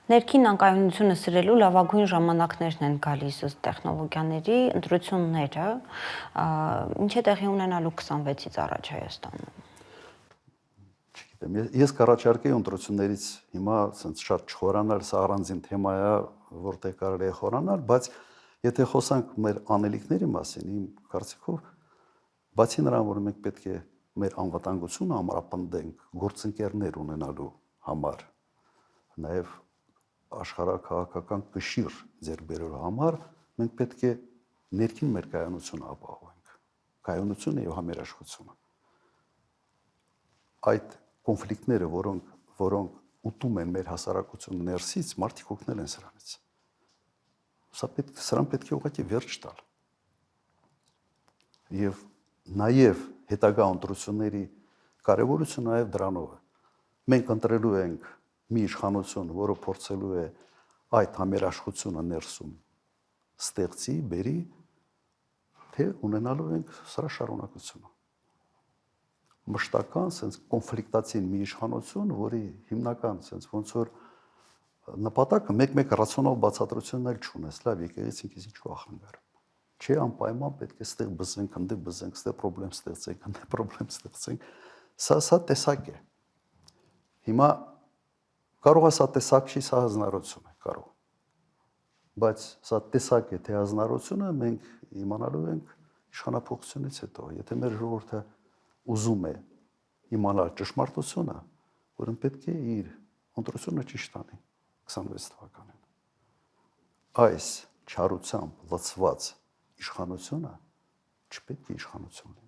Ներքին անկայունությունը սրելու լավագույն ժամանակներն են գալիս ըստ տեխնոլոգիաների, ընտրությունները, ինչ է տեղի ունենալու 26-ից առաջ Հայաստանում։ Չգիտեմ, ես կառաջարկեի ընտրություններից հիմա ասենց շատ չխորանալ, սա առանձին թեմա է, որտեղ կարելի է խորանալ, բայց եթե խոսանք մեր անելիքների մասին, իմ կարծիքով, բացի նրան, որ մենք պետք է մեր անվտանգությունը ամրապնդենք գործընկերներ ունենալու համար, նաև աշխարհաքաղաքական կշիռ ձեռք բերելու համար մենք պետք է ներքին մեր կայունությունը ապահովենք, կայունությունը եւ համերաշխությունը։ Այդ կոնֆլիկտները, որոնք ուտում են մեր հասարակությունը ներսից, մարդիկ օգնել են սրանից։ Սրան պետք է ուղղակի վերջ տալ։ Եվ նաև հետագա ընտրությունների կարևորությունը նաև դրանով է։ Մենք ընտրելու ենք մի իշխանություն, որը փորձելու է այդ համերաշխությունը ներսում ստեղծի, բերի, թե ունենալու ենք սրա շարունակությունը։ Մշտական, sense կոնֆլիկտացին մի իշխանություն, որի հիմնական sense ոնց որ նպատակը մեկ-մեկ ռացիոնալ բացատրություններ չունես, լավ, եկեղեցին ինքից ինչ վախենգար։ Չէ, անպայման պետք է ստեղ բզենք, ընդ բզենք, ստեղ պրոբլեմ ստեղծենք, ընդ պրոբլեմ ստեղծենք։ Սա տեսակ է։ Հիմա կարող է սա տեսակ չի, սա հանրություն է կարող։ Բայց սա տեսակ է, թե հանրությունը մենք իմանալու ենք իշխանափոխությունից հետո, եթե մեր ժողովուրդը ուզում է իմանալ ճշմարտությունը, որն պետք է իր ընտրությունը ճիշտ անի 26 թվականին։ Այս չարությամբ լցված իշխանությունը չպետք է իշխանություն լինի։